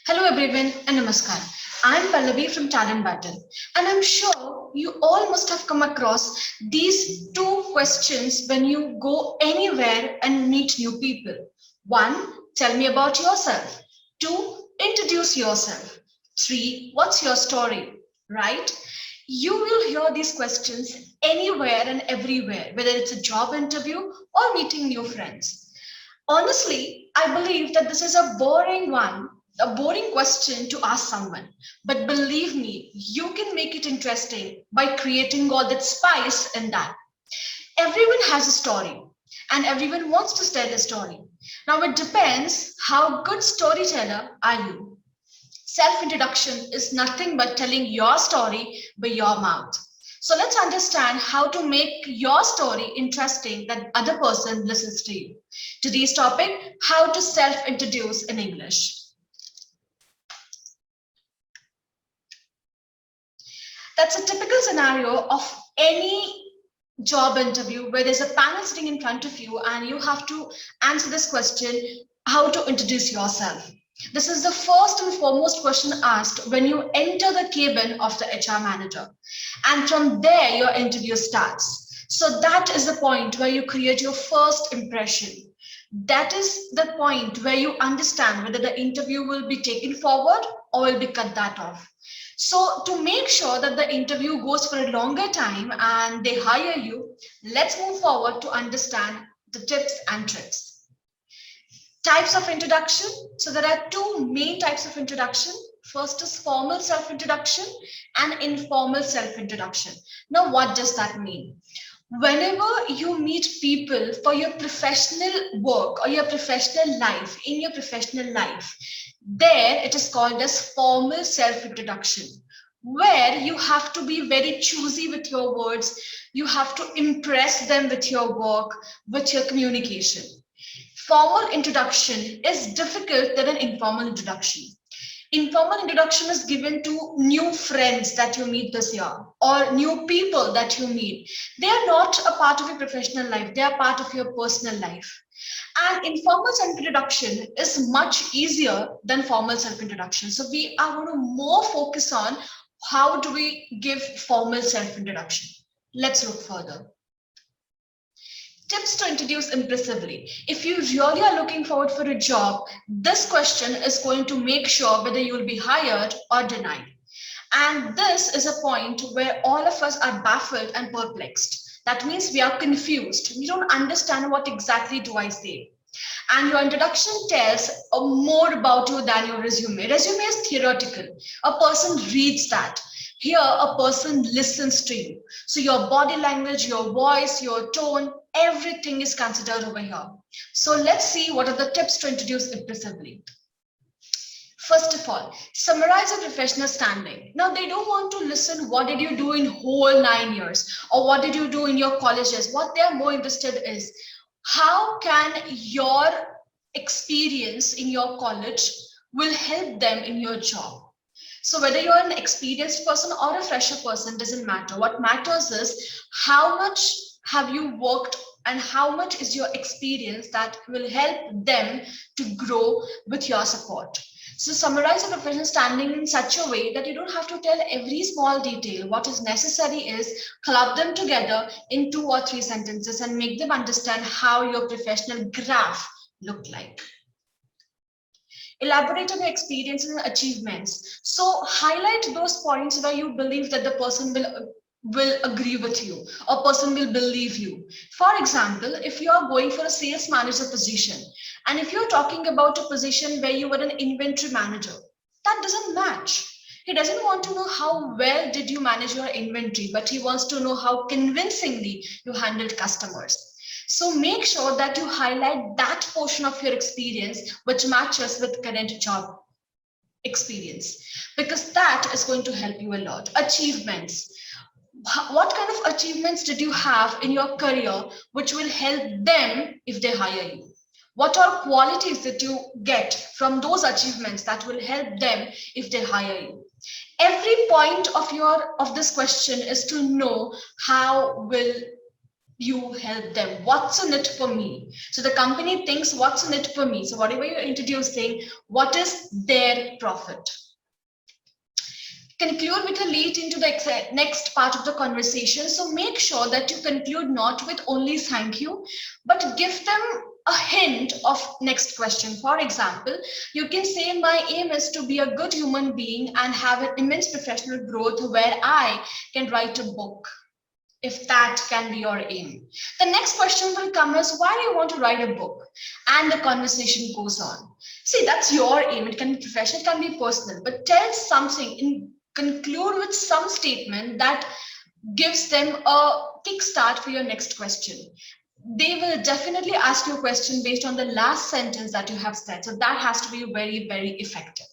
Hello everyone and namaskar. I'm Pallavi from Talent Battle, and I'm sure you all must have come across these two questions when you go anywhere and meet new people. One, tell me about yourself. Two, introduce yourself. Three, what's your story? Right? You will hear these questions anywhere and everywhere, whether it's a job interview or meeting new friends. Honestly, I believe that this is a boring question to ask someone. But believe me, you can make it interesting by creating all that spice in that. Everyone has a story, and everyone wants to tell a story. Now, it depends how good storyteller are you. Self introduction is nothing but telling your story by your mouth. So let's understand how to make your story interesting that other person listens to you. Today's topic, how to self introduce in English. That's a typical scenario of any job interview where there's a panel sitting in front of you and you have to answer this question, how to introduce yourself. This is the first and foremost question asked when you enter the cabin of the HR manager. And from there, your interview starts. So that is the point where you create your first impression. That is the point where you understand whether the interview will be taken forward or will be cut that off. So to make sure that the interview goes for a longer time and they hire you, let's move forward to understand the tips and tricks. Types of introduction. So there are two main types of introduction. First is formal self-introduction and informal self-introduction. Now, what does that mean? Whenever you meet people for your professional work or your professional life, in your professional life, there it is called as formal self-introduction, where you have to be very choosy with your words. You have to impress them with your work, with your communication. Formal introduction is difficult than an informal introduction. Informal introduction is given to new friends that you meet this year or new people that you meet. They are not a part of your professional life, they are part of your personal life. And informal self introduction is much easier than formal self introduction. So, we are going to more focus on how do we give formal self introduction. Let's look further. Tips to introduce impressively. If you really are looking forward for a job, this question is going to make sure whether you will be hired or denied. And this is a point where all of us are baffled and perplexed. That means we are confused. We don't understand what exactly do I say. And your introduction tells more about you than your resume. Resume is theoretical. A person reads that. Here, a person listens to you. So your body language, your voice, your tone, everything is considered over here. So let's see what are the tips to introduce impressively. First of all, summarize a professional standing. Now, they don't want to listen what did you do in whole 9 years or what did you do in your colleges. What they are more interested is how can your experience in your college will help them in your job. So whether you're an experienced person or a fresher person doesn't matter. What matters is how much have you worked and how much is your experience that will help them to grow with your support. So summarize a professional standing in such a way that you don't have to tell every small detail. What is necessary is club them together in 2 or 3 sentences and make them understand how your professional graph looked like. Elaborate on your experiences and achievements. So highlight those points where you believe that the person will agree with you or person will believe you. For example, if you are going for a sales manager position and if you're talking about a position where you were an inventory manager, that doesn't match. He doesn't want to know how well did you manage your inventory, but he wants to know how convincingly you handled customers. So make sure that you highlight that portion of your experience which matches with current job experience, because that is going to help you a lot. Achievements. What kind of achievements did you have in your career which will help them if they hire you? What are qualities that you get from those achievements that will help them if they hire you? Every point of this question is to know how will you help them. What's in it for me? So the company thinks, what's in it for me? So whatever you're introducing, what is their profit? Conclude with a lead into the next part of the conversation. So make sure that you conclude not with only thank you, but give them a hint of next question. For example, you can say, my aim is to be a good human being and have an immense professional growth where I can write a book, if that can be your aim. The next question will come as, why do you want to write a book? And the conversation goes on. See, that's your aim. It can be professional, it can be personal, but tell something, conclude with some statement that gives them a kickstart for your next question. They will definitely ask you a question based on the last sentence that you have said. So that has to be very, very effective.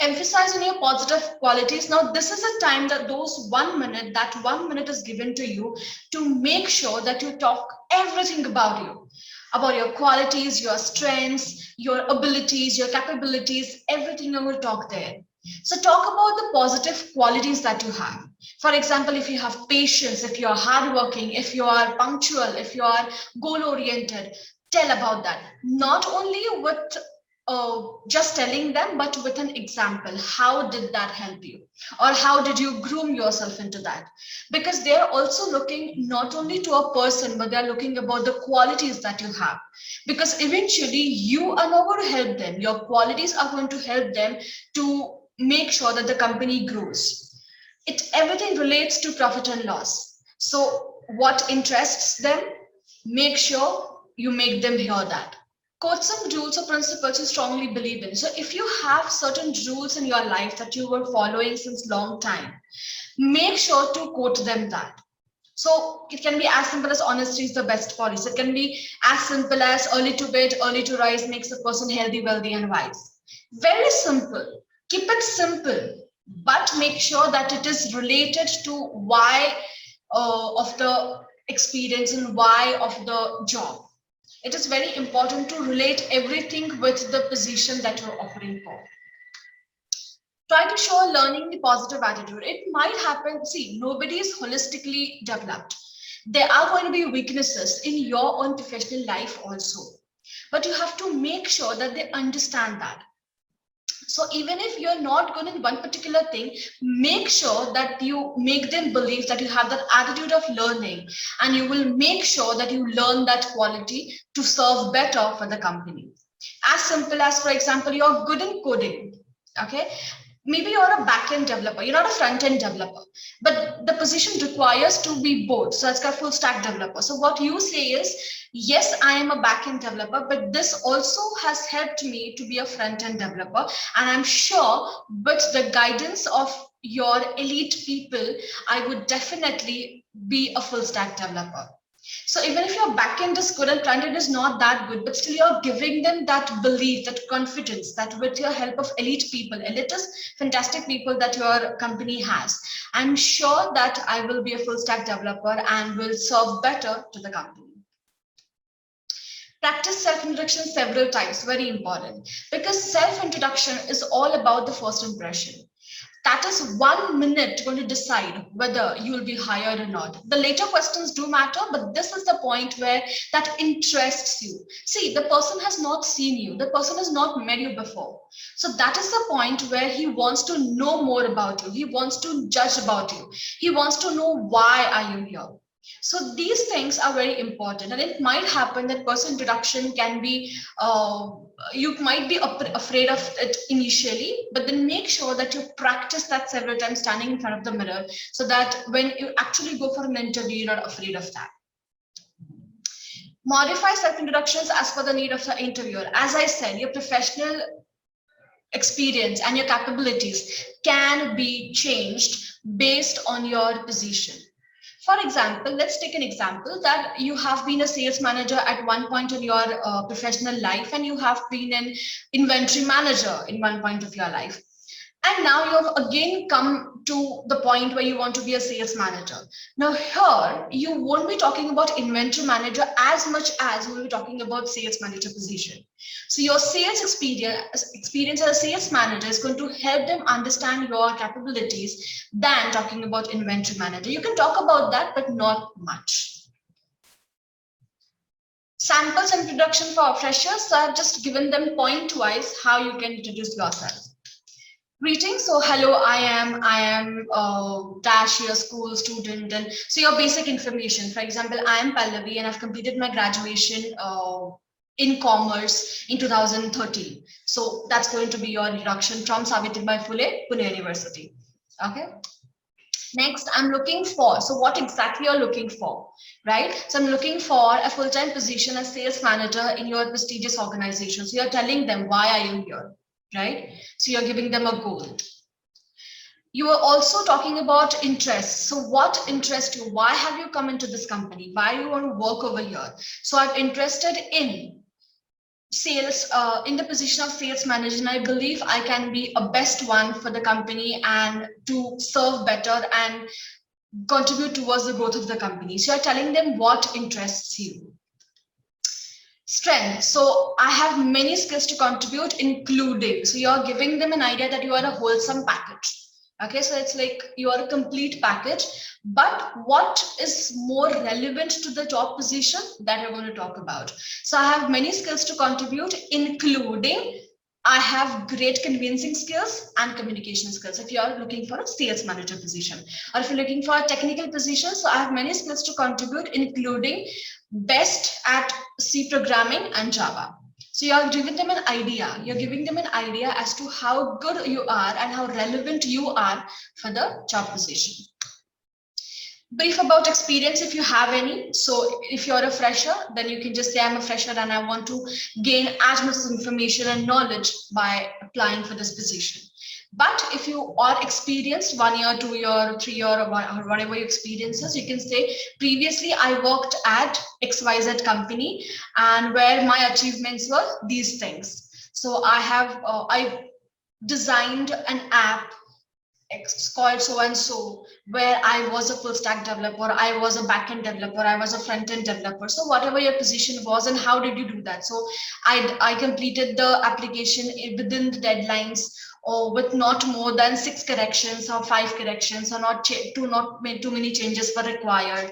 Emphasize on your positive qualities. Now, this is a time that that 1 minute is given to you to make sure that you talk everything about you, about your qualities, your strengths, your abilities, your capabilities, everything you will talk there. So talk about the positive qualities that you have. For example, if you have patience, if you are hardworking, if you are punctual, if you are goal-oriented, tell about that. Not only with just telling them, but with an example. How did that help you? Or how did you groom yourself into that? Because they're also looking not only to a person, but they're looking about the qualities that you have. Because eventually you are not going to help them. Your qualities are going to help them to make sure that the company grows. Everything relates to profit and loss. So what interests them, make sure you make them hear that. Quote some rules or principles you strongly believe in. So if you have certain rules in your life that you were following since long time, make sure to quote them that. So it can be as simple as honesty is the best policy. It can be as simple as early to bed, early to rise makes a person healthy, wealthy, and wise. Very simple. Keep it simple, but make sure that it is related to why of the experience and why of the job. It is very important to relate everything with the position that you're offering for. Try to show learning the positive attitude. It might happen, see, nobody is holistically developed. There are going to be weaknesses in your own professional life also, but you have to make sure that they understand that. So even if you're not good in one particular thing, make sure that you make them believe that you have that attitude of learning, and you will make sure that you learn that quality to serve better for the company. As simple as, for example, you're good in coding. Okay. Maybe you're a back-end developer, you're not a front-end developer, but the position requires to be both. So it's got full stack developer. So what you say is, yes, I am a back-end developer, but this also has helped me to be a front-end developer. And I'm sure with the guidance of your elite people, I would definitely be a full stack developer. So even if your backend is good and frontend is not that good, but still you're giving them that belief, that confidence, that with your help of elite people, elite is fantastic people that your company has, I'm sure that I will be a full stack developer and will serve better to the company. Practice self-introduction several times, very important, because self-introduction is all about the first impression. That is 1 minute going to decide whether you will be hired or not. The later questions do matter, but this is the point where that interests you. See, the person has not seen you. The person has not met you before. So that is the point where he wants to know more about you. He wants to judge about you. He wants to know why are you here. So these things are very important, and it might happen that person introduction can be, you might be afraid of it initially, but then make sure that you practice that several times standing in front of the mirror, so that when you actually go for an interview, you're not afraid of that. Modify self-introductions as per the need of the interviewer. As I said, your professional experience and your capabilities can be changed based on your position. For example, let's take an example that you have been a sales manager at one point in your professional life, and you have been an inventory manager in one point of your life. And now you've again come to the point where you want to be a sales manager. Now here, you won't be talking about inventory manager as much as you will be talking about sales manager position. So your sales experience as a sales manager is going to help them understand your capabilities than talking about inventory manager. You can talk about that, but not much. Samples and introduction for freshers. So I've just given them point-wise how you can introduce yourself. Greetings. So hello, I am dash your school student, and so your basic information. For example, I am Pallavi and I've completed my graduation in commerce in 2013. So that's going to be your introduction from Savitribai Phule, Pune University. Okay. Next, I'm looking for, so what exactly you're looking for, right? So I'm looking for a full-time position as sales manager in your prestigious organization. So you're telling them, why are you here, right? So you're giving them a goal. You are also talking about interests. So what interests you? Why have you come into this company? Why do you want to work over here? So I'm interested in sales, in the position of sales manager, and I believe I can be a best one for the company and to serve better and contribute towards the growth of the company. So you're telling them what interests you. Strength. So I have many skills to contribute, including, so you're giving them an idea that you are a wholesome package. Okay, so it's like you are a complete package, but what is more relevant to the job position that you're going to talk about. So I have many skills to contribute, including I have great convincing skills and communication skills if you're looking for a sales manager position, or if you're looking for a technical position. So I have many skills to contribute, including best at C programming and Java. So you're giving them an idea. You're giving them an idea as to how good you are and how relevant you are for the job position. Brief about experience if you have any. So if you're a fresher, then you can just say I'm a fresher and I want to gain as much information and knowledge by applying for this position. But if you are experienced, 1 year, 2 year, 3 year, or whatever your experiences, you can say previously I worked at XYZ company and where my achievements were these things. So I designed an app called so and so, where I was a full stack developer, I was a backend developer, I was a front end developer. So whatever your position was, and how did you do that? So I completed the application within the deadlines, or with not more than 6 corrections or 5 corrections, or not too many changes were required.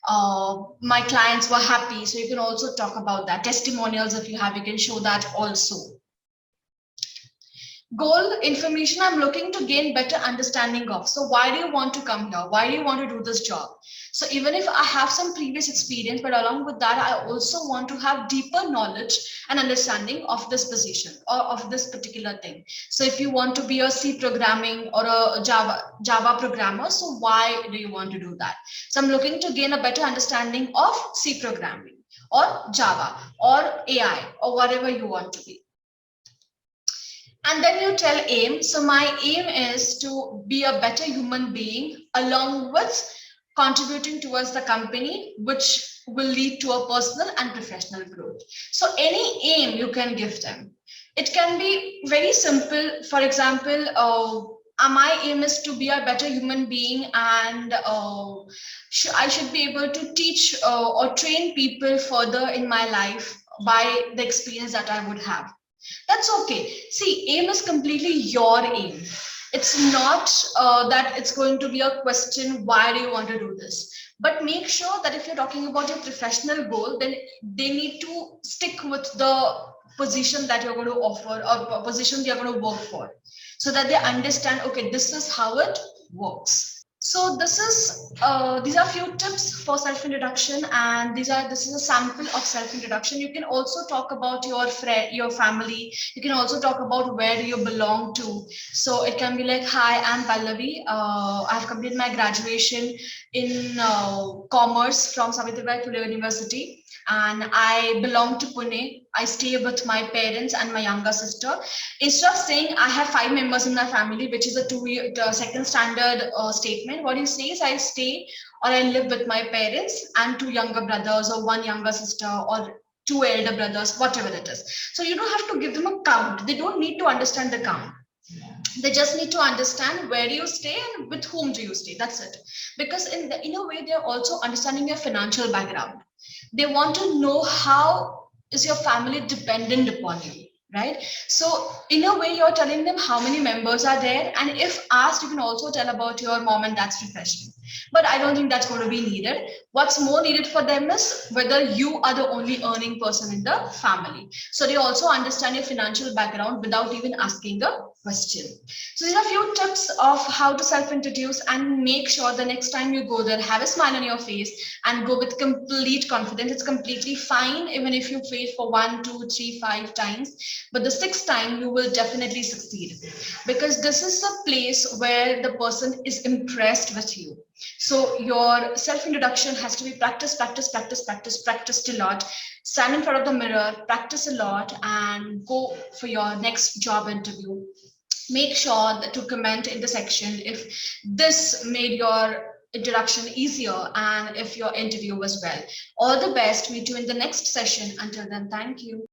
My clients were happy. So you can also talk about that. Testimonials, if you have, you can show that also. Goal information I'm looking to gain better understanding of. So why do you want to come here? Why do you want to do this job? So even if I have some previous experience, but along with that, I also want to have deeper knowledge and understanding of this position or of this particular thing. So if you want to be a C programming or a Java programmer, so why do you want to do that? So I'm looking to gain a better understanding of C programming or Java or AI or whatever you want to be. And then you tell aim. So my aim is to be a better human being along with contributing towards the company, which will lead to a personal and professional growth. So any aim you can give them. It can be very simple. For example, my aim is to be a better human being, and I should be able to teach or train people further in my life by the experience that I would have. That's okay. See, aim is completely your aim. It's not that it's going to be a question, why do you want to do this? But make sure that if you're talking about your professional goal, then they need to stick with the position that you're going to offer or position you're going to work for, so that they understand, okay, this is how it works. So this is these are few tips for self-introduction, and this is a sample of self-introduction. You can also talk about your friend, your family. You can also talk about where you belong to. So it can be like, hi, I'm Pallavi. I've completed my graduation in commerce from Savitribai Phule University, and I belong to Pune. I stay with my parents and my younger sister. Instead of saying I have 5 members in my family, which is a second standard statement, what you say is I stay or I live with my parents and 2 younger brothers or 1 younger sister or 2 elder brothers, whatever it is. So you don't have to give them a count. They don't need to understand the count. They just need to understand where do you stay and with whom do you stay. That's it. Because in a way, they're also understanding your financial background. They want to know how is your family dependent upon you, right? So in a way, you're telling them how many members are there, and if asked, you can also tell about your mom and dad's profession. But I don't think that's going to be needed. What's more needed for them is whether you are the only earning person in the family. So they also understand your financial background without even asking the question. So these are a few tips of how to self-introduce, and make sure the next time you go there, have a smile on your face and go with complete confidence. It's completely fine even if you fail for 1, 2, 3, 5 times, but the sixth time you will definitely succeed, because this is a place where the person is impressed with you. So your self-introduction has to be practice, practice, practice, practice, practiced a lot. Stand in front of the mirror, practice a lot, and go for your next job interview. Make sure that to comment in the section if this made your introduction easier and if your interview was well. All the best. Meet you in the next session. Until then, thank you.